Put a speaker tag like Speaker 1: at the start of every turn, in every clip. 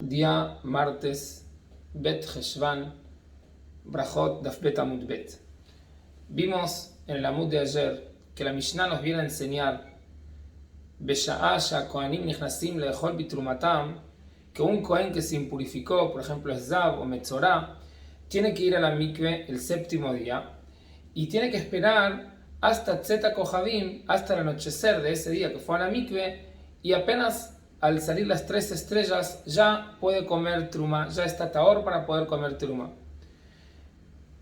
Speaker 1: Día martes, Bet Heshvan, Brajot Daf Bet Amud Bet. Vimos en el Amud de ayer que la Mishnah nos viene a enseñar Besha'a Kohanim Nichnasim Le'echol Bitrumatam, que un Kohen que se impurificó, por ejemplo Zav o Metzorah, tiene que ir a la mikve el séptimo día y tiene que esperar hasta Tzeta Kohavim, hasta el anochecer de ese día que fue a la mikve, y apenas al salir las 3 estrellas ya puede comer truma, ya está tahor para poder comer truma.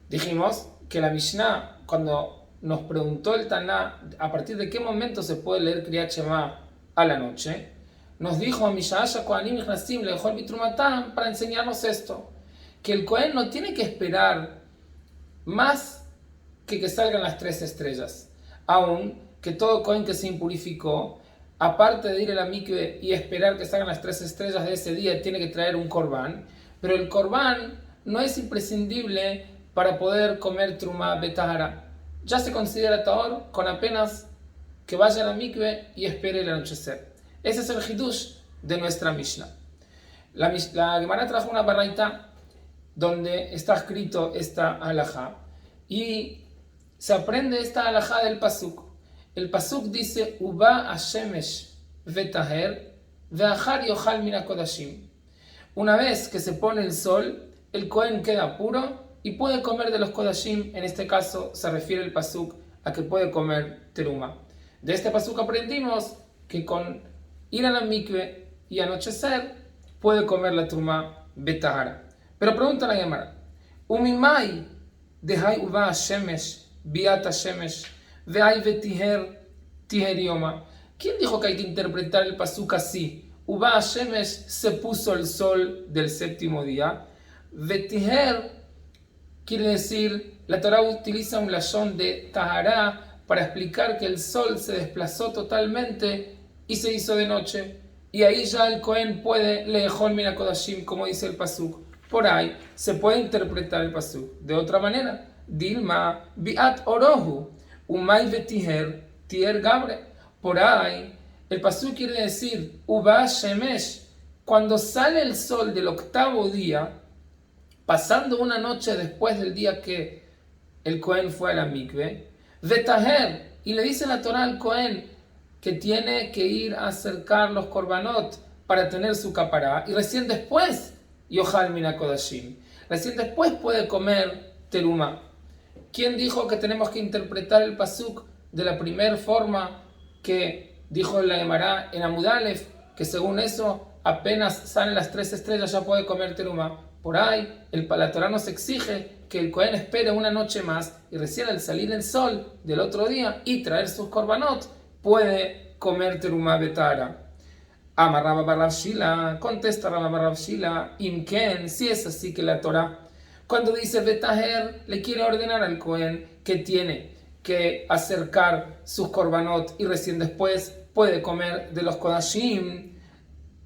Speaker 1: Dijimos que la Mishnah, cuando nos preguntó el Taná a partir de qué momento se puede leer Kriyat Shema a la noche, nos dijo a Misha'asha Kohanim Nichnasim Le'echol Bitrumatam para enseñarnos esto, que el Kohen no tiene que esperar más que salgan las 3 estrellas, aun que todo Kohen que se impurificó, aparte de ir a la mikve y esperar que salgan las 3 estrellas de ese día, tiene que traer un corbán, pero el corbán no es imprescindible para poder comer truma betahara. Ya se considera tahor con apenas que vaya a la mikve y espere el anochecer. Ese es el hidush de nuestra Mishnah. La Gemara trajo una baraita donde está escrito esta halajá y se aprende esta halajá del pasuk. El pasuk dice: Uba hashemesh vetaher veachar yochal min hakodashim. Una vez que se pone el sol, el Kohen queda puro y puede comer de los kodashim. En este caso se refiere el pasuk a que puede comer teruma. De este pasuk aprendimos que con ir a la mikve y anochecer puede comer la teruma betahara. Pero pregunta la Gemara: Umimai dehai uba hashemesh biat hashemesh ve'ay vetiher tiher yoma. ¿Quién dijo que hay que interpretar el pasuk así? Uba hashemesh, se puso el sol del séptimo día. Vetiher quiere decir, la Torah utiliza un lashon de tahara para explicar que el sol se desplazó totalmente y se hizo de noche. Y ahí ya el Kohen puede le'echol min hakodashim, como dice el pasuk. Por ahí se puede interpretar el pasuk de otra manera. Dilma biat orohu umay vetiher tiher gabre. Por ahí el pasuk quiere decir uba shemesh, cuando sale el sol del octavo día, pasando una noche después del día que el Kohen fue a la mikve, vetaher, y le dice la Torah al Kohen que tiene que ir a acercar los korbanot para tener su capará, y recién después yochal min hakodashim, recién después puede comer teruma. ¿Quién dijo que tenemos que interpretar el pasuk de la primera forma que dijo la Gemara en Amud Alef, que según eso apenas salen las 3 estrellas ya puede comer teruma? Por ahí la Torah nos exige que el Kohen espere una noche más y recién al salir el sol del otro día y traer sus korbanot puede comer teruma betara. Amar Rabba bar Rav Shila, contesta Rabba bar Rav Shila, imken, si es así que la Torah, cuando dice betaher, le quiere ordenar al Kohen que tiene que acercar sus korbanot y recién después puede comer de los kodashim,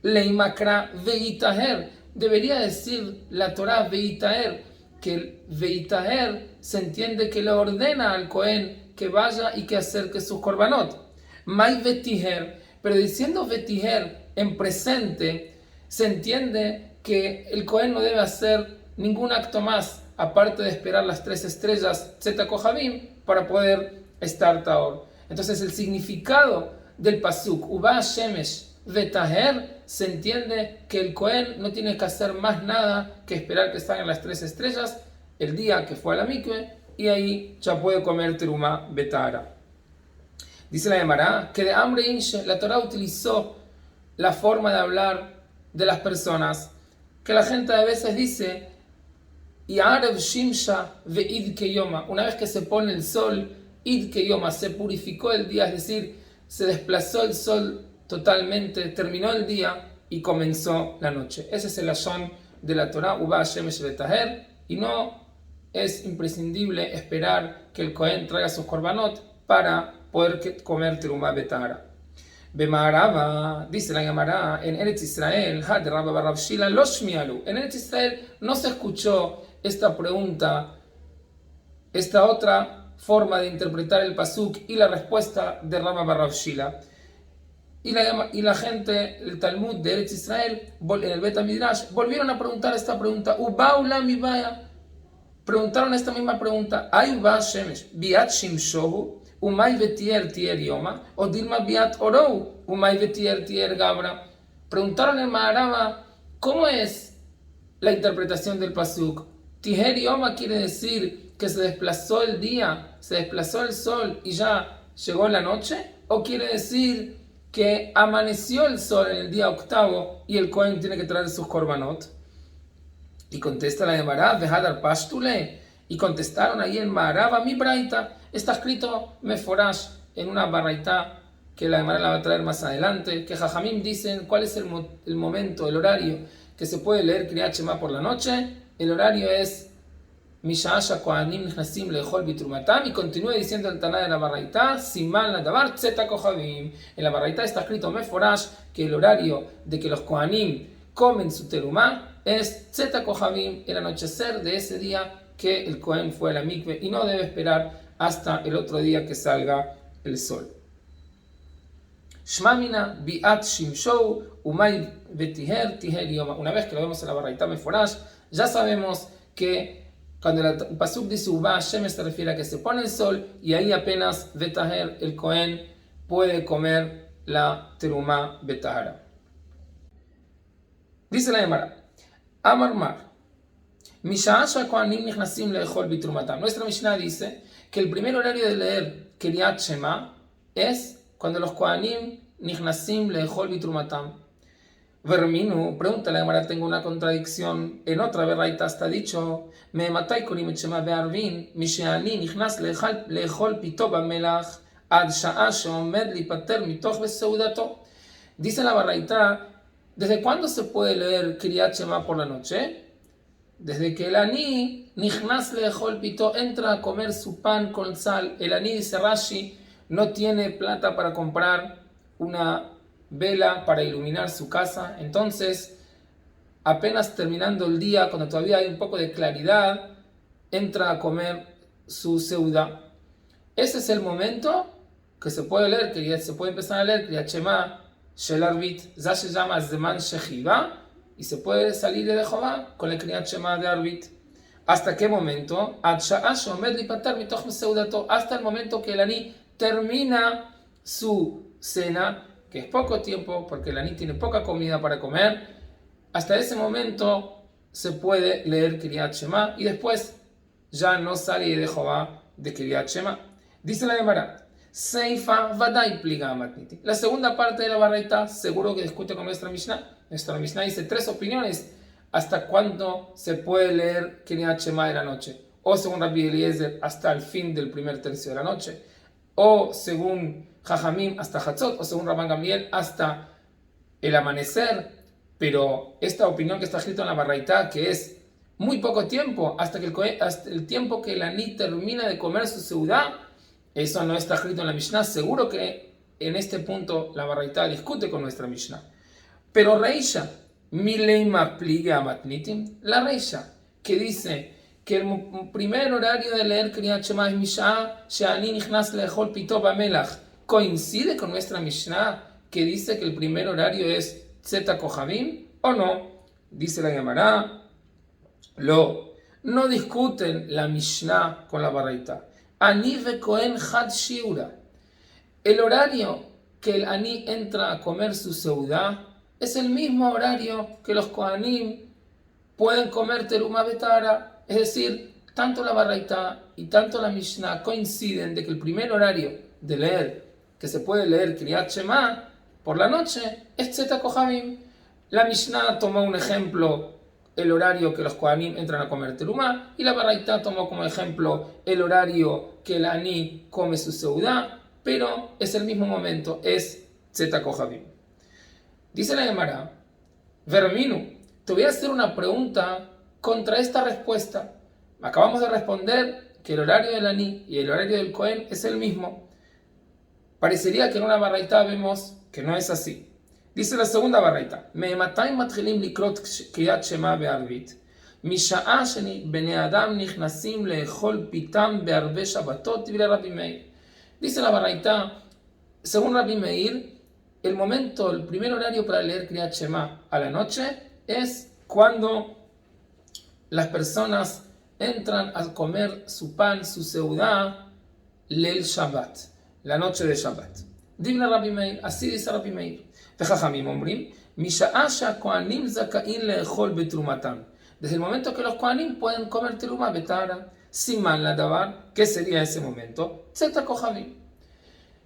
Speaker 1: leimakra veitaher, debería decir la Torah veitaher, que el veitaher se entiende que le ordena al Kohen que vaya y que acerque sus korbanot. Mai vetiher, pero diciendo vetiher en presente, se entiende que el Kohen no debe hacer ningún acto más, aparte de esperar las 3 estrellas Tzeta Kohavim para poder estar tahor. Entonces el significado del pasuk Uba Shemesh Vetaher se entiende que el Kohen no tiene que hacer más nada que esperar que salgan las 3 estrellas el día que fue a la mikve y ahí ya puede comer teruma betahara. Dice la Gemara que de hambre inche la Torah utilizó la forma de hablar de las personas que la gente a veces dice y Arev Shimsha ve'id keyoma, una vez que se pone el sol, id keyoma, se purificó el día, es decir, se desplazó el sol totalmente, terminó el día y comenzó la noche. Ese es el lashon de la Torah, Uba Shemesh Vetaher, y no es imprescindible esperar que el Kohen traiga sus korbanot para poder comer teruma betahara. Bemaraba, dice la Gemara, en Eretz Israel, Had Rabba bar Rav Shila lo shmialu. En Eretz Israel no se escuchó esta pregunta, esta otra forma de interpretar el pasuk y la respuesta de Rabba bar Rav Shila. Y la gente, el Talmud de Eretz Israel, en el Bet Midrash, volvieron a preguntar esta pregunta. Ubaula mi vaya. Preguntaron esta misma pregunta. Ay va Shemesh, biat shimshohu, umay vetier tier yoma, o dilma biat orou, umay vetier tier gabra. Preguntaron en Maharama, ¿cómo es la interpretación del pasuk? Tiher yoma quiere decir que se desplazó el día, se desplazó el sol y ya llegó la noche, o quiere decir que amaneció el sol en el día octavo y el Cohen tiene que traer sus korbanot. Y contesta la Gemara, Vehadar Pashtule, y contestaron ahí en Maharaba, mi braita, está escrito Meforash en una baraita que la Gemara la va a traer más adelante, que Jajamim dicen cuál es el momento, el horario que se puede leer Kriyat Shema por la noche. El horario es Misha'asha Kohanim Nichnasim Lehol Bitrumatam, y continúa diciendo el Taná de la baraita, Siman la Davar Tzeta Kohavim. En la baraita está escrito Meforash que el horario de que los Kohanim comen su terumá es Tzeta Kohavim, el anochecer de ese día que el Kohen fue a la mikve, y no debe esperar hasta el otro día que salga el sol. Shmamina biat shimshou umay betiher tiher yoma. Una vez que lo vemos en la baraita Meforash, ya sabemos que cuando el pasuk dice Uba Hashem se refiere a que se pone el sol, y ahí apenas betaher, el Kohen puede comer la terumá betahara. Dice la Gemara, Amar Mar, Misha'asha Kohanim Nichnasim Lehol Bitrumatam. Nuestra Mishnah dice que el primer horario de leer Kriyat Shema es cuando los Kohanim Nichnasim Lehol Bitrumatam. Verminu, pregunta la Gemara, tengo una contradicción. En otra beraita está dicho, Me matai korim et Shema be'arvin, Mishe'ani Nichnas Lehol Pito Bamelach, Ad Sha'a She'omed Lipater Mitoch Beseudato. Dice la beraita, ¿desde cuándo se puede leer Kriyat Shema por la noche? Desde que el Ani, Nichnas Lehol Pito, entra a comer su pan con sal. El Ani, dice Rashi, no tiene plata para comprar una vela para iluminar su casa. Entonces, apenas terminando el día, cuando todavía hay un poco de claridad, entra a comer su seuda. Ese es el momento que se puede leer, que se puede empezar a leer Kriyat Shema Shel Arvit. Ya se llama Zeman Shechiva, y se puede salir de Jehová con el Kriyat Shema de Arvit. ¿Hasta qué momento? Hasta el momento que el Ani termina su cena, que es poco tiempo, porque el Ani tiene poca comida para comer. Hasta ese momento se puede leer Kriyat Shema, y después ya no sale de Jehová de Kriyat Shema. Dice la Gemara, Seifa Vadai Pliga Matniti. La segunda parte de la baraita seguro que discute con nuestra Mishnah. Nuestra Mishnah dice tres opiniones hasta cuándo se puede leer Kriyat Shema de la noche. O según Rabbi Eliezer, hasta el fin del primer tercio de la noche. O según Jajamim, hasta Hatzot. O según Rabban Gamliel, hasta el amanecer. Pero esta opinión que está escrita en la baraita, que es muy poco tiempo, hasta el tiempo que el Ani termina de comer su seudá, eso no está escrito en la Mishnah. Seguro que en este punto la baraita discute con nuestra Mishnah. Pero Reisha, Mileima Pliga Matnitim, la Reisha, que dice que el primer horario de leer Kriyat Shema es Misha, She'ani Nichnas Lehol Pito Bamelach, coincide con nuestra Mishnah, que dice que el primer horario es Tzeta Kohavim, o no. Dice la Gemara, no discuten la Mishnah con la baraita. Ani ve Kohen Had Shiura. El horario que el Ani entra a comer su seudá es el mismo horario que los Kohanim pueden comer terumá betara. Es decir, tanto la baraita y tanto la Mishnah coinciden de que el primer horario de leer, que se puede leer Kriyat Shema por la noche, es Tzeta Kohavim. La Mishnah tomó un ejemplo, el horario que los Kohanim entran a comer terumá, y la baraita tomó como ejemplo el horario que el Ani come su seudá, pero es el mismo momento, es Tzeta Kohavim. Dice la Gemara, Verminu, te voy a hacer una pregunta contra esta respuesta. Acabamos de responder que el horario del Ani y el horario del Cohen es el mismo. Parecería que en una baraita vemos que no es así. Dice la segunda baraita, Me'ematai matchilim likrot Kriyat Shema be'arvit, misha'a sheni bnei adam nichnasim lehol pitam be'arve Shabbatot, dice Rabbi Meir. Dice la baraita, según Rabbi Meir, el momento, el primer horario para leer Kriyat Shema a la noche es cuando las personas entran a comer su pan, su seudá, Leil Shabbat, la noche de Shabbat. Dibna Rabbi Meir, así dice Rabbi Meir. Vejajamim ombrim, Misha'a she'kohanim zaka'in le'echol betrumatam. Desde el momento que los kohanim pueden comer teruma betara, siman la davar, ¿qué sería ese momento? Tzeta kohavim.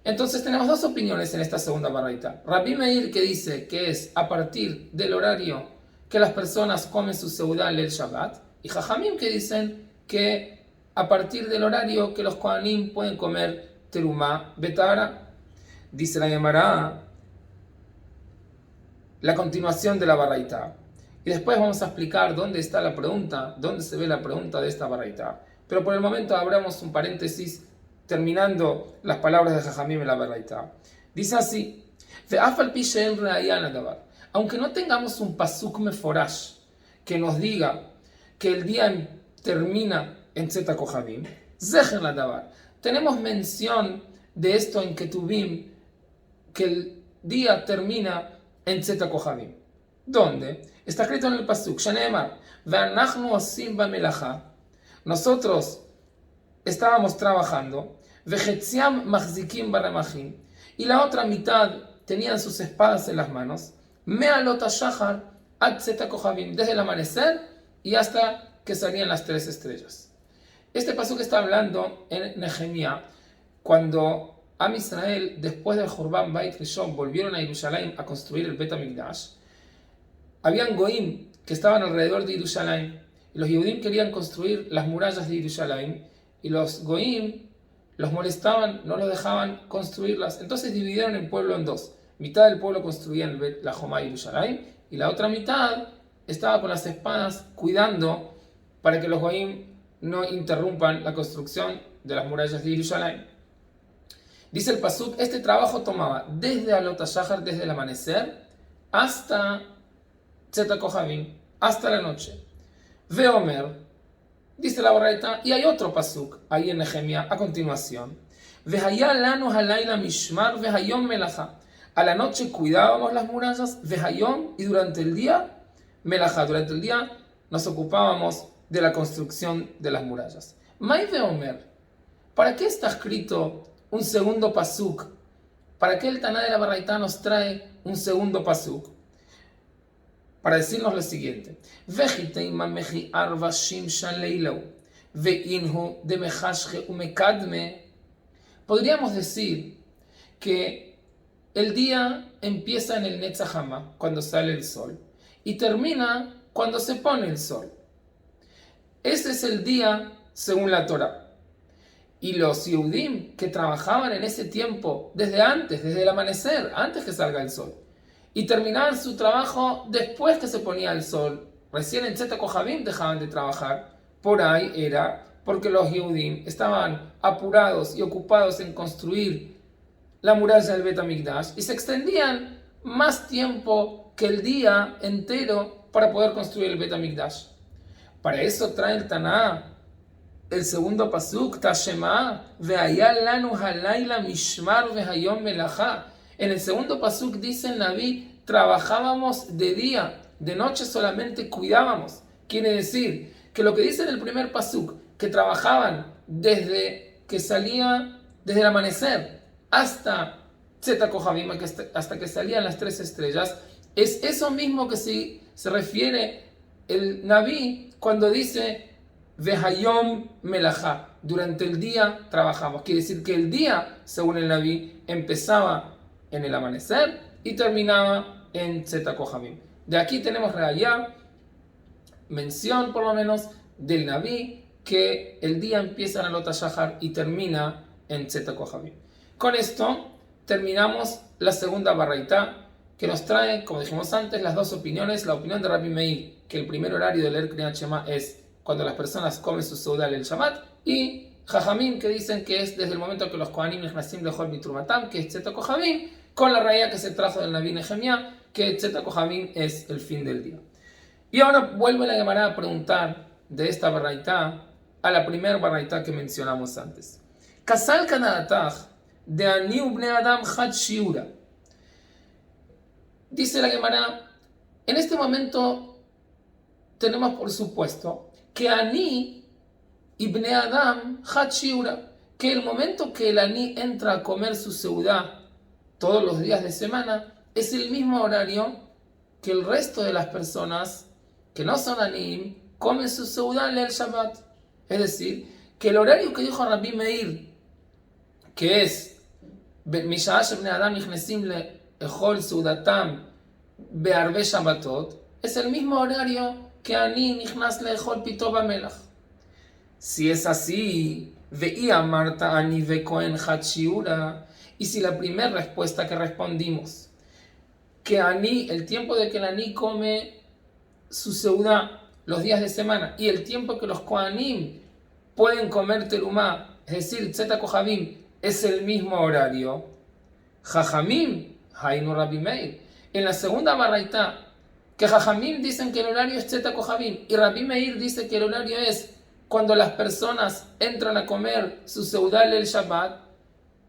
Speaker 1: Entonces tenemos dos opiniones en esta segunda baraita. Rabbi Meir, que dice que es a partir del horario que las personas comen su seudá el Shabbat, y Jajamim, que dicen que a partir del horario que los kohanim pueden comer terumá betara. Dice la Gemara la continuación de la baraita. Y después vamos a explicar dónde está la pregunta, dónde se ve la pregunta de esta baraita. Pero por el momento abramos un paréntesis terminando las palabras de Jajamim en la baraita. Dice así: aunque no tengamos un pasuk meforash que nos diga que el día termina en Tzeta Kohavim, zecher la davar. Tenemos mención de esto en Ketuvim, que el día termina en Tzeta Kohavim. ¿Dónde? Está escrito en el pasuk, Shaneemar, ve'anachnu osim ba'melacha. Nosotros estábamos trabajando, ve'chetziam machzikim baremachim, y la otra mitad tenían sus espadas en las manos, me'alot hashachar ad Tzeta Kohavim, desde el amanecer y hasta que salían las 3 estrellas. Este pasuk está hablando en Nehemías, cuando Am Israel, después del Jurban Beit Rishon, volvieron a Jerusalén a construir el Bet HaMikdash. Habían goim que estaban alrededor de Jerusalén, y los Yehudim querían construir las murallas de Jerusalén, y los goim los molestaban, no los dejaban construirlas. Entonces dividieron el pueblo en dos. Mitad del pueblo construía la Jomá de Jerusalén, y la otra mitad estaba con las espadas cuidando para que los goim no interrumpan la construcción de las murallas de Jerusalén. Dice el pasuk, este trabajo tomaba desde Alot HaShachar, desde el amanecer, hasta Tzeta Kohavim, hasta la noche. Veomer, dice la baraita, y hay otro pasuk ahí en Nehemías a continuación. Vehaya lanu halayla mishmar vehayom melacha. A la noche cuidábamos las murallas, vehayom, y durante el día, melacha. Durante el día nos ocupábamos de la construcción de las murallas. May veomer, ¿para qué está escrito un segundo pasuk? ¿Para qué el Taná de la Baraita nos trae un segundo pasuk? Para decirnos lo siguiente: podríamos decir que el día empieza en el Netzahama, cuando sale el sol, y termina cuando se pone el sol. Ese es el día según la Torah. Y los Yehudim que trabajaban en ese tiempo, desde antes, desde el amanecer, antes que salga el sol, y terminaban su trabajo después que se ponía el sol, recién en Tzeta Kohavim dejaban de trabajar, por ahí era porque los Yehudim estaban apurados y ocupados en construir la muralla del Bet HaMikdash y se extendían más tiempo que el día entero para poder construir el Bet HaMikdash. Para eso trae el Taná el segundo pasuk, Tashema, ve'aya lanu halayla mishmar vehayom melacha. En el segundo pasuk dice el Naví, trabajábamos de día, de noche solamente cuidábamos. Quiere decir que lo que dice en el primer pasuk, que trabajaban desde que salía, desde el amanecer hasta Tzeta Kohavim, hasta que salían las 3 estrellas, es eso mismo que se refiere el Naví cuando dice Vehayom Melacha, durante el día trabajamos. Quiere decir que el día, según el Naví, empezaba en el amanecer y terminaba en Tzeta Kohavim. De aquí tenemos reallá, mención por lo menos del Naví, que el día empieza en Alot HaShachar y termina en Tzeta Kohavim. Con esto terminamos la segunda baraita, que nos trae, como dijimos antes, las dos opiniones. La opinión de Rabbi Meir, que el primer horario de leer Kriyat Shema es cuando las personas comen su seudá el Shabbat, y Jajamim, que dicen que es desde el momento que los Kohanim Nechnasim lechol bitrumatam, que es Tzeta Kohavim, con la raya que se trajo del Naví Nehemías, que Tzeta Kohavim es el fin del día. Y ahora vuelve la Gemara a preguntar de esta baraita a la primera baraita que mencionamos antes. Kasal kanadatach de aniu bnei adam chad shiura. Dice la Gemara, en este momento tenemos por supuesto que Ani y Bnei Adam Hat Shiura, que el momento que el Ani entra a comer su seudá todos los días de semana es el mismo horario que el resto de las personas que no son Anim comen su seudá en el Shabbat. Es decir, que el horario que dijo Rabbi Meir, que es Misha'ah Bnei Adam Nichnesim Le'echol Seudatam Be'arbe Shabbatot, es el mismo horario que Ani Nichnas Le'echol Pito Bamelach. Si es así, Ve'i Amarta Ani Ve'Kohen Hat Shiura, y si la primera respuesta que respondimos, que Ani, el tiempo de que el Ani come su seudá los días de semana, y el tiempo que los Kohanim pueden comer terumá, es decir, Tzeta Kohabim, es el mismo horario, Jajamim, Hainu Rabbi Meir, en la segunda baraitá, que Jajamim dicen que el horario es Tzeta Kohabim, y Rabbi Meir dice que el horario es cuando las personas entran a comer su seudá el Shabbat,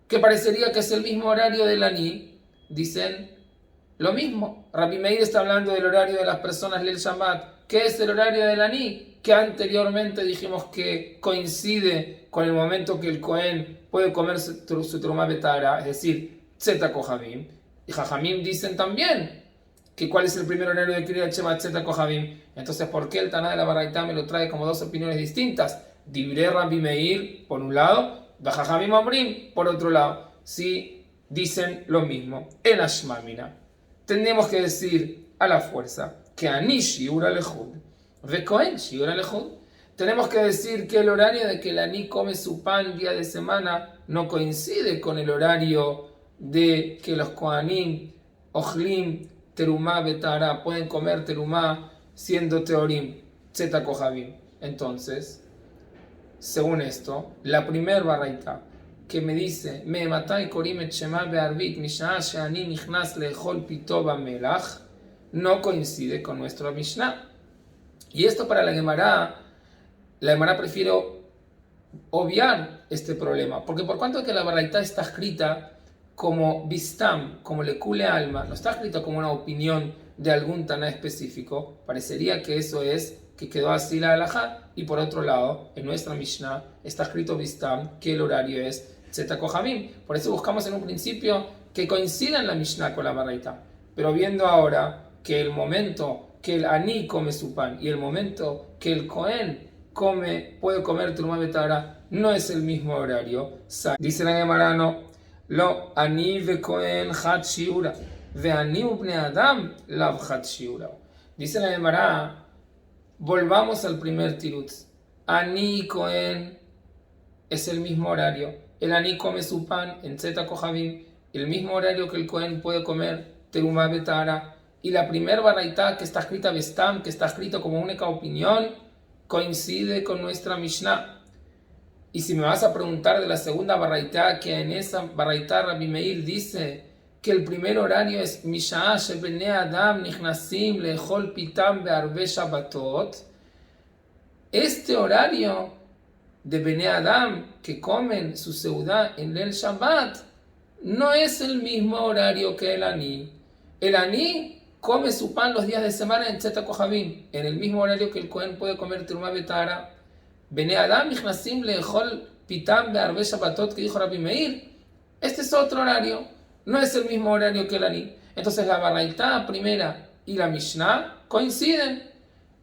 Speaker 1: que parecería que es el mismo horario del Ani, dicen lo mismo. Rabbi Meir está hablando del horario de las personas del Shabbat, que es el horario del Ani, que anteriormente dijimos que coincide con el momento que el Cohen puede comer su terumá betara, es decir, Tzeta Kohabim. Y Jajamim dicen también que cuál es el primer horario de Kriyat Shema, Tzeta Kohabim. Entonces, ¿por qué el Taná de la Baraitá me lo trae como dos opiniones distintas? Divrei Rabbi Meir, por un lado, Jajamim Omrim, por otro lado. Si dicen lo mismo. En Ashmamina tenemos que decir a la fuerza que Ani Shiura Lehud, Ve Kohen Shiura Lehud. Tenemos que decir que el horario de que el Ani come su pan día de semana no coincide con el horario de que los Kohanim, Ochlim, Terumá, Betara, pueden comer Terumá siendo Teorim, Tzeta Kohabim. Entonces, según esto, la primer baraita que me dice, Me matai korim et shema be'arvit misha'ah she'ani nichnas le'echol pito bamelach, no coincide con nuestro Mishnah. Y esto para la Gemara prefiere obviar este problema, porque por cuanto que la baraita está escrita como bistam, como lecule alma, no está escrito como una opinión de algún taná específico, parecería que eso es que quedó así la halajá, y por otro lado, en nuestra Mishnah está escrito bistam, que el horario es Tzeta Kohabim. Por eso buscamos en un principio que coincidan la Mishnah con la baraita, pero viendo ahora que el momento que el Ani come su pan y el momento que el Cohen puede comer terumá betara no es el mismo horario, dice la Gemara, no, lo Ani ve Cohen Hat Shiura ve Ani ubnei Adam lav Hat Shiura. Dice la Gemara, volvamos al primer tirutz. Ani y Cohen es el mismo horario. El Ani come su pan en Tzeta Kohabim, el mismo horario que el Cohen puede comer terumá betara. Y la primera baraitá que está escrita Bestam, que está escrito como única opinión, coincide con nuestra Mishnah. Y si me vas a preguntar de la segunda baraitá, que en esa baraitá Rabbi Meir dice que el primer horario es Misha'ah shebnei Adam nichnasim le'echol pitam be'arbe Shabbatot, este horario de Bnei Adam que comen su seudá en el Shabbat no es el mismo horario que el Ani. El Ani come su pan los días de semana en Tzeta Kohabim, en el mismo horario que el Cohen puede comer terumá betara. Bnei Adam nichnasim le'echol pitam be'arbe Shabbatot, que dijo Rabbi Meir, este es otro horario, no es el mismo horario que el Ani. Entonces la baraitá primera y la Mishnah coinciden.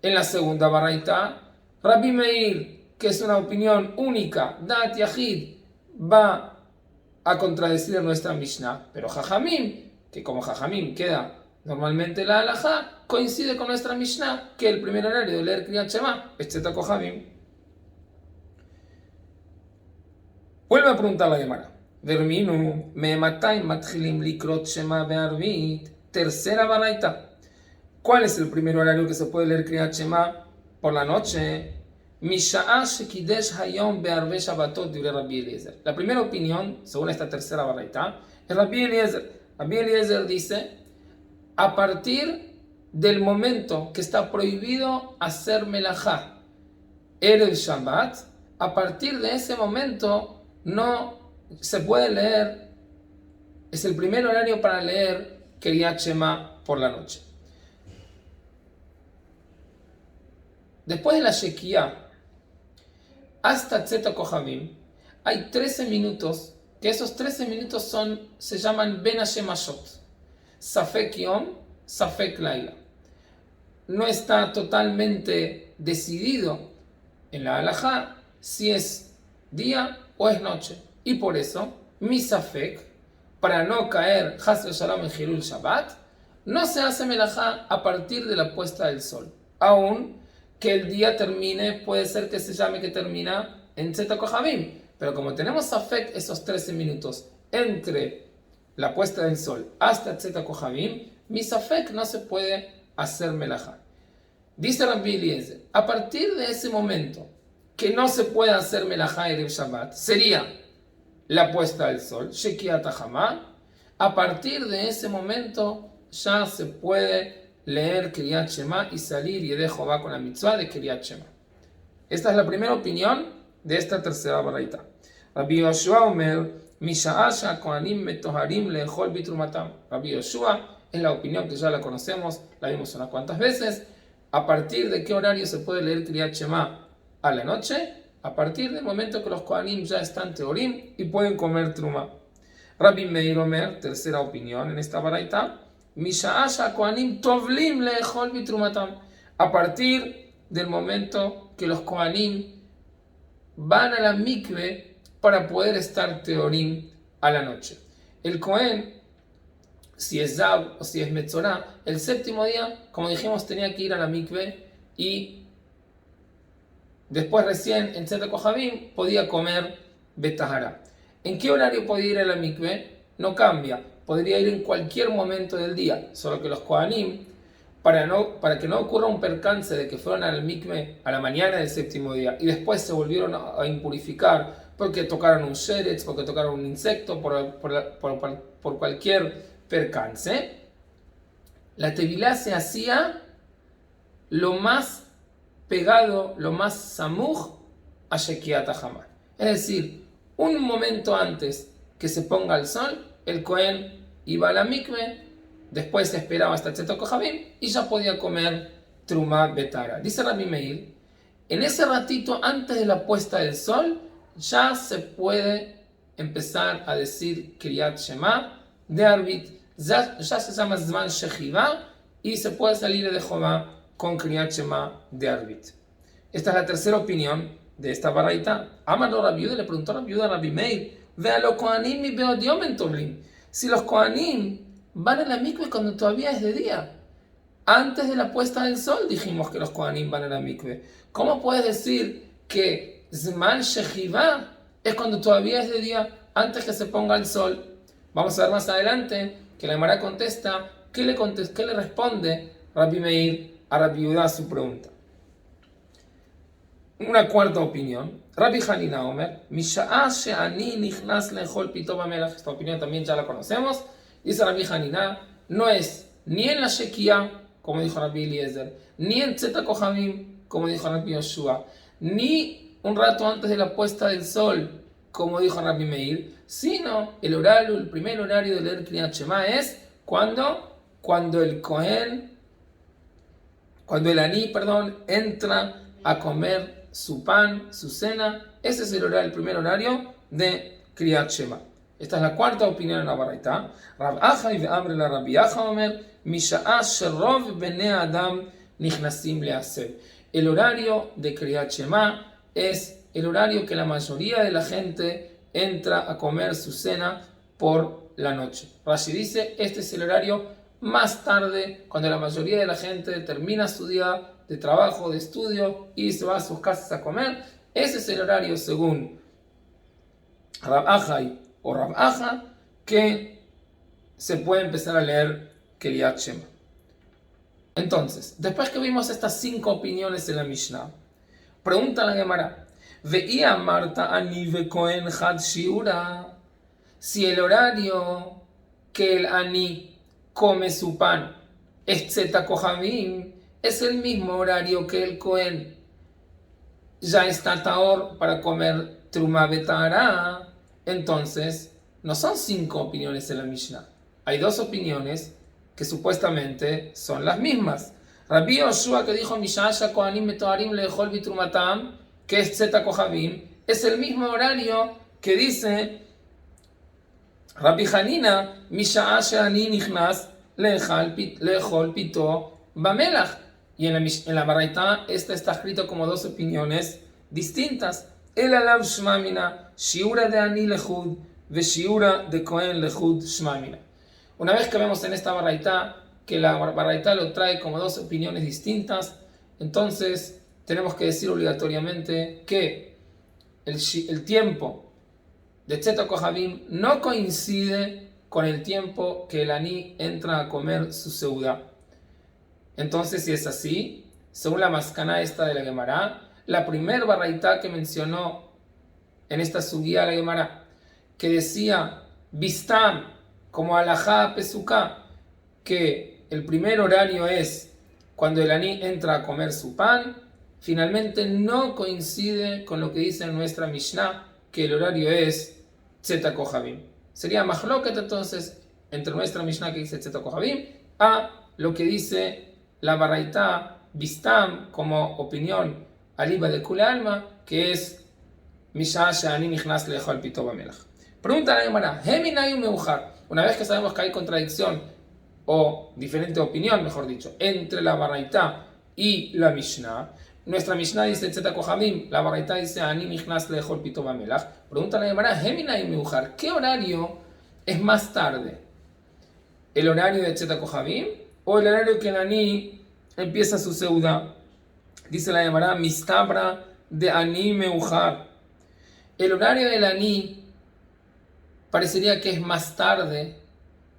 Speaker 1: En la segunda baraitá, Rabbi Meir, que es una opinión única, Dat Yahid, va a contradecir nuestra Mishnah, pero Jajamim, que como Jajamim queda normalmente la halajá, coincide con nuestra Mishnah, que el primer horario de leer Kriyat Shema es Tzeta Kohabim. Vuelve a preguntar la Gemara. Verminu, me matai matchilim likrot Shema be'arvit. Tercera baraita. ¿Cuál es el primer horario que se puede leer Kriyat Shema por la noche? Misha'ah shekidesh hayom be'arbe Shabbatot divrei Rabbi Eliezer. La primera opinión, según esta tercera baraita, es Rabbi Eliezer. Rabbi Eliezer dice, a partir del momento que está prohibido hacer melajá erev Shabbat, a partir de ese momento no se puede leer, es el primer horario para leer Kriyat Shema por la noche. Después de la Shekiah hasta Tzeta Kohavim, hay 13 minutos, que esos 13 minutos se llaman Ben Hashemashot, Safek Yom, Safek Laila. No está totalmente decidido en la halajá si es día o es noche. Y por eso, mi Safek, para no caer Chas v'Shalom en Hilul Shabbat, no se hace melajá a partir de la puesta del sol. Aún que el día termine, puede ser que se llame que termina en Tzeta Kohavim. Pero como tenemos Safek esos 13 minutos entre la puesta del sol hasta Tzeta Kohavim, mi Safek no se puede hacer melajá. Dice Rabbi Eliezer, a partir de ese momento que no se puede hacer melajá Erev Shabbat, sería la puesta del sol, Shekiat Hamá. A partir de ese momento ya se puede leer Kriyat Shema y salir y de Jehová con la mitzvah de Kriyat Shema. Esta es la primera opinión de esta tercera baraita. Rabbi Yoshua Omer, Misha'ah she'akohanim metoharim le'echol bitrumatam. Rabbi Yoshua es la opinión que ya la conocemos, la vimos unas cuantas veces. ¿A partir de qué horario se puede leer Kriyat Shema a la noche? A partir del momento que los Kohanim ya están teorim y pueden comer truma. Rabbi Meir Omer, tercera opinión en esta baraita, Misha'ah she'akohanim tovlim le'echol bitrumatam. A partir del momento que los Kohanim van a la mikve para poder estar teorim a la noche. El Kohen, si es Zab o si es Metzorah, el séptimo día, como dijimos, tenía que ir a la mikve y después recién en Tzeta Kohavim podía comer Betahara. ¿En qué horario podía ir a la mikve? No cambia, podría ir en cualquier momento del día, solo que los Kohanim, para que no ocurra un percance de que fueron al mikve a la mañana del séptimo día y después se volvieron a impurificar porque tocaron un sheretz, porque tocaron un insecto, por cualquier percance, la tevilá se hacía lo más pegado, lo más samuj a Shekiat Hamá. Es decir, un momento antes que se ponga el sol, el Kohen iba a la mikve, después se esperaba hasta Tzeta Kohavim y ya podía comer Trumá Betara. Dice Rabbi Meir, en ese ratito antes de la puesta del sol, ya se puede empezar a decir Kriyat Shema de Arbit. Ya se llama Zman Shechiva y se puede salir de Jehová con Kriyat Shema de Arbit. Esta es la tercera opinión de esta baraita. Amaro Rabbi Yehuda, le preguntó a Rabbi Yehuda a Rabbi Meir, ve a los Kohanim y veo Diomen Tovlim. Si los Kohanim van a la mikve cuando todavía es de día, antes de la puesta del sol dijimos que los Kohanim van a la mikve. ¿Cómo puedes decir que Zman Shechiva es cuando todavía es de día, antes que se ponga el sol? Vamos a ver más adelante que la Gemara contesta, ¿qué le responde Rabbi Meir a Rabbi Yehuda a su pregunta? Una cuarta opinión, Rabbi Hanina Omer, Misha'ah she'ani nichnas le'echol pitom hamelach. Esta opinión también ya la conocemos. Dice Rabbi Hanina, no es ni en la Shekiah, como dijo Rabbi Eliezer, ni en Tzeta Kohavim, como dijo Rabbi Yoshua, ni un rato antes de la puesta del sol, como dijo Rabbi Meir, sino el primer horario de leer Kriyat Shema es cuando el Kohen, cuando el Aní, entra a comer su pan, su cena. Ese es el primer horario de Kriyat Shema. Esta es la cuarta opinión en la baraita. Rab Achai ve'amre la Rabbi Acha Omer, Misha'ah sherov bnei Adam nichnasim le'aser. El horario de Kriyat Shema es el horario que la mayoría de la gente entra a comer su cena por la noche. Rashi dice, este es el horario más tarde, cuando la mayoría de la gente termina su día de trabajo, de estudio y se va a sus casas a comer. Ese es el horario según Rab Achai o Rab Acha que se puede empezar a leer Kriyat Shema. Entonces, después que vimos estas 5 opiniones en la Mishnah, pregunta la Gemara, Ve'i amarta ani vekohen had shiura. Si el horario que el Ani come su pan es Tzeta Kohavim, es el mismo horario que el Kohen ya está taor para comer Truma Betara. Entonces, no son 5 opiniones en la Mishnah. Hay 2 opiniones que supuestamente son las mismas. Rabbi Yoshua que dijo Mishasha Kohanim Metoarim Lehol Bitrumatam, que es Tzeta Kohabim, es el mismo horario que dice Rabbi Hanina Mishasha Ani Nichnas Lehol Pito Bamelach. Y en la Baraita esta está escrito como dos opiniones distintas. El alav shmamina, shiura de ani lehud, ve shiura de kohen lehud shmamina. Una vez que vemos en esta Baraita que la Baraita lo trae como dos opiniones distintas, entonces tenemos que decir obligatoriamente que el tiempo de Tzeta Kohabim no coincide con el tiempo que el ani entra a comer su seudá. Entonces, si es así, según la mascana esta de la Gemara, la primer Baraita que mencionó en esta subida a la Gemara, que decía Bistam, como alajá pesuká, que el primer horario es cuando el aní entra a comer su pan, finalmente no coincide con lo que dice en nuestra Mishnah, que el horario es Tzeta Kohabim. Sería Mahloket entonces entre nuestra Mishnah que dice Tzeta Kohabim a lo que dice la Baraita Bistam como opinión aliba de Kula Alma, que es Misha Shani Nichnas Lehol Pito Bamelach. Pregunta la Gemara, Heminayu Meujar. Una vez que sabemos que hay contradicción o diferente opinión, mejor dicho, entre la Baraita y la Mishnah, nuestra Mishnah dice Tzeta Kohabim, la Baraita dice Ani Nichnas Lehol Pito Bamelach. Pregunta la Gemara, Heminayu Meujar. ¿Qué horario es más tarde? ¿El horario de Tzeta Kohabim o el horario que el Ani empieza su seudá? Dice la Gemara, Mistabra de Ani Meujar. El horario del Ani parecería que es más tarde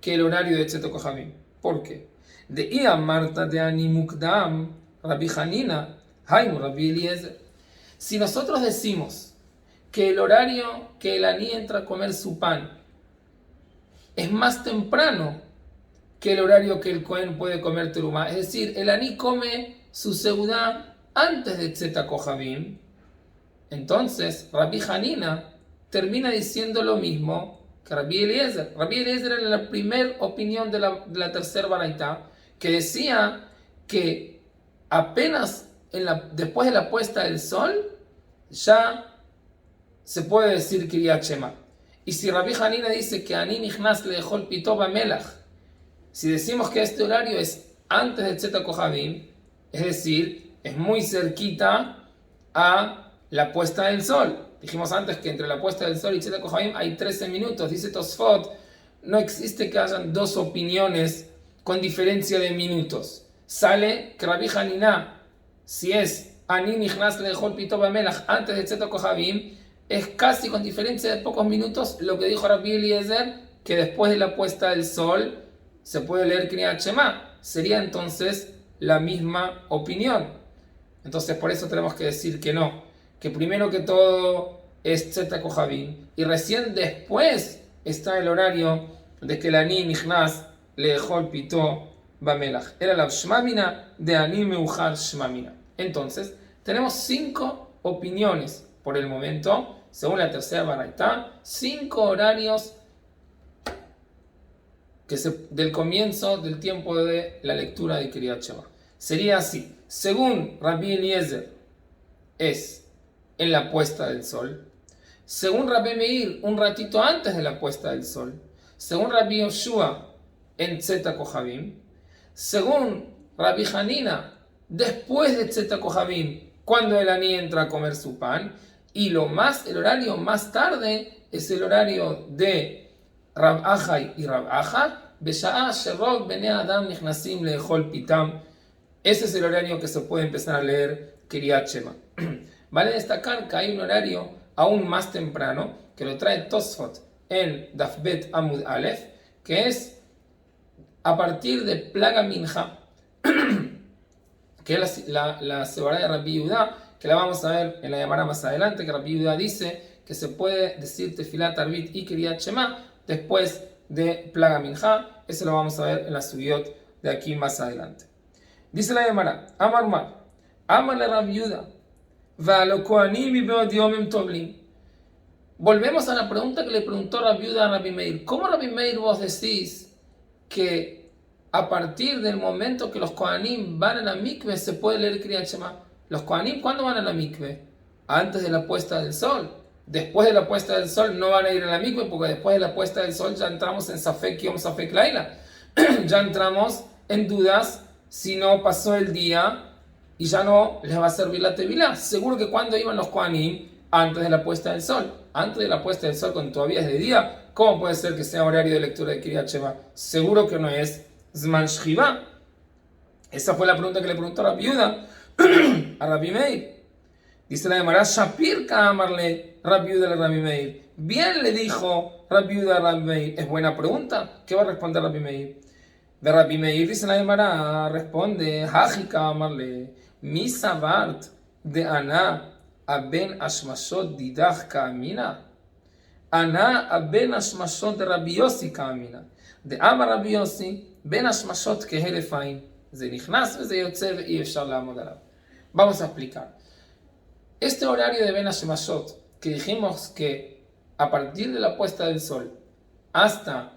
Speaker 1: que el horario de Tzeta Kohabim. ¿Por qué? De Ia Marta de Ani Mukdam, Rabbi Hanina, Haimu Rabbi Eliezer. Si nosotros decimos que el horario que el Ani entra a comer su pan es más temprano que el horario que el Cohen puede comer terumá, es decir, el Ani come su seudá antes de Tzeta Kohabim, entonces Rabbi Hanina termina diciendo lo mismo que Rabbi Eliezer. Rabbi Eliezer era la primera opinión de la tercera Baraita, que decía que apenas después de la puesta del sol ya se puede decir Kriyat Shema. Y si Rabbi Hanina dice que Ani Nichnas Lehol Pito Bamelach, si decimos que este horario es antes de Tzeta Kohabim, es decir, es muy cerquita a la puesta del sol. Dijimos antes que entre la puesta del sol y Tzeta Kohabim hay 13 minutos. Dice Tosfot, no existe que hayan dos opiniones con diferencia de minutos. Sale que Rabbi Hanina, si es Ani Nichnas Lehol Pito Bamelach antes de Tzeta Kohabim, es casi con diferencia de pocos minutos lo que dijo Rabbi Eliezer, que después de la puesta del sol se puede leer Kriyat Shema. Sería entonces la misma opinión. Entonces por eso tenemos que decir que no, que primero que todo es Tzeta Kohabim y recién después está el horario de que el Ani Nichnas Lehol Pito Bamelach. Era la Shmamina de Ani Meujar Shmamina. Entonces tenemos 5 opiniones por el momento, según la tercera Baraita, 5 horarios del comienzo del tiempo de la lectura de Kriyat Shema. Sería así: según Rabbi Eliezer es en la puesta del sol, según Rabbi Meir un ratito antes de la puesta del sol, según Rabbi Yoshua en Tzeta Kohabim, según Rabbi Hanina después de Tzeta Kohabim, cuando el Ani entra a comer su pan, y el horario más tarde es el horario de Rab Achai y Rab Acha, Besha'a Sherov Bnei Adam Nichnasim Lehol Pitam. Ese es el horario que se puede empezar a leer Kriyat Shema. Vale destacar que hay un horario aún más temprano, que lo trae Tosfot en Daf Bet Amud Aleph, que es a partir de Plaga Mincha, que es la Sebará de Rabbi Yehuda, que la vamos a ver en la Gemara más adelante, que Rabbi Yehuda dice que se puede decir Tefilat Arbit y Kriyat Shema después de Plaga Mincha. Eso lo vamos a ver en la Sugiyot de aquí más adelante. Dice la Gemara, Amar Mar, Amar le Rabbi Yehuda, Va'alo Kohanim y Beod Yomim Tovlim. Volvemos a la pregunta que le preguntó Rabbi Yehuda a Rabbi Meir. ¿Cómo, Rabbi Meir, vos decís que a partir del momento que los Kohanim van a la mikve se puede leer Kriyat Shema. Los Kohanim, ¿cuándo van a la mikve? Antes de la puesta del sol. Después de la puesta del sol no van a ir a la mikve porque después de la puesta del sol ya entramos en Safek Yom Safek Laila. Ya entramos en dudas si no pasó el día y ya no les va a servir la tevilá. Seguro que cuando iban los Kohanim, antes de la puesta del sol. Antes de la puesta del sol, cuando todavía es de día, ¿cómo puede ser que sea horario de lectura de Kriyat Shema? Seguro que no es Zman Shchiva. Esa fue la pregunta que le preguntó a Rabbi Yehuda a Rabbi Meir. Dice la Gemara, Shapir Ka'amarle Rabbi Yehuda a Rabbi Meir. Bien le dijo Rabbi Yehuda a Rabbi Meir. Es buena pregunta. ¿Qué va a responder Rabbi Meir? De Rabbi Meir dice la Gemara, responde, Haji Ka'amarle, Misa Bart de Ana Aben Ashmashot Didach Ka'amina. Ana Aben Ashmashot de Rabbi Yossi Ka'amina. De Amar Rabbi Yossi, Ben Ashmashot Kehelefain. Ze nichnas veze yotze y efshar la'amod alav. Vamos a explicar. Este horario de Ben Ashmashot, que dijimos que a partir de la puesta del sol hasta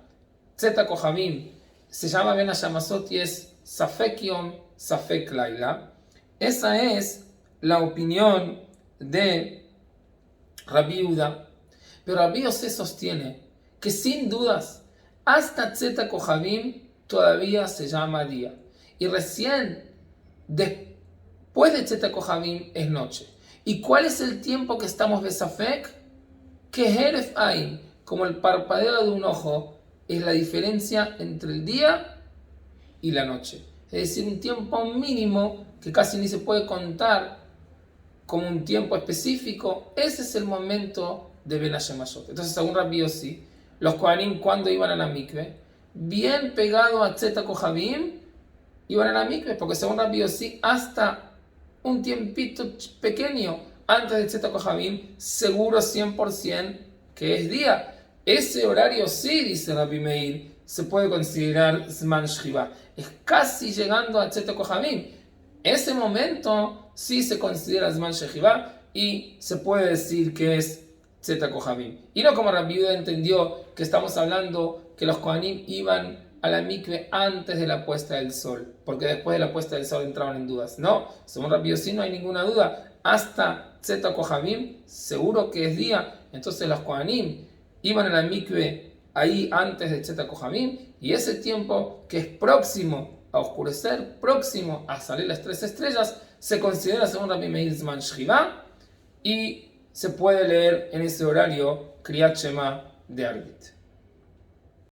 Speaker 1: Tzeta Kohavim se llama Ben Ashmashot y es Safek Yom, Safek Laila. Esa es la opinión de Rabbi Yehuda. Pero Rabbi Yossi sostiene que sin dudas hasta Tzeta Kohavim todavía se llama día. Y recién después de Tzeta Kohavim es noche. ¿Y cuál es el tiempo que estamos besafek? Que Heref Ain, como el parpadeo de un ojo, es la diferencia entre el día y la noche. Es decir, un tiempo mínimo que casi ni se puede contar como un tiempo específico. Ese es el momento de Ben Hashemashot. Entonces, según Rabbi Yossi, los Kohanim, cuando iban a la mikve, bien pegado a Tzeta Kohavim, iban a la mikve, porque según Rabbi Yossi, hasta un tiempito pequeño antes de Tzeta Kohavim, seguro 100% que es día. Ese horario sí, dice Rabbi Meir, se puede considerar Zman Shchiva. Es casi llegando a Tzeta Kohavim. Ese momento sí se considera Zman Shchiva y se puede decir que es Tzeta Kohavim. Y no como Rabbi Yehuda entendió que estamos hablando que los Kohanim iban a la mikve antes de la puesta del sol, porque después de la puesta del sol entraban en dudas. No, según Rabbi Yossi no hay ninguna duda. Hasta Tzeta Kohavim seguro que es día. Entonces los Kohanim iban a la mikve ahí antes de Tzeta Kohavim y ese tiempo que es próximo a oscurecer, próximo a salir las 3 estrellas, se considera según Rabbi Meir Zman Shchiva y se puede leer en ese horario Kriyat Shema de Arbit.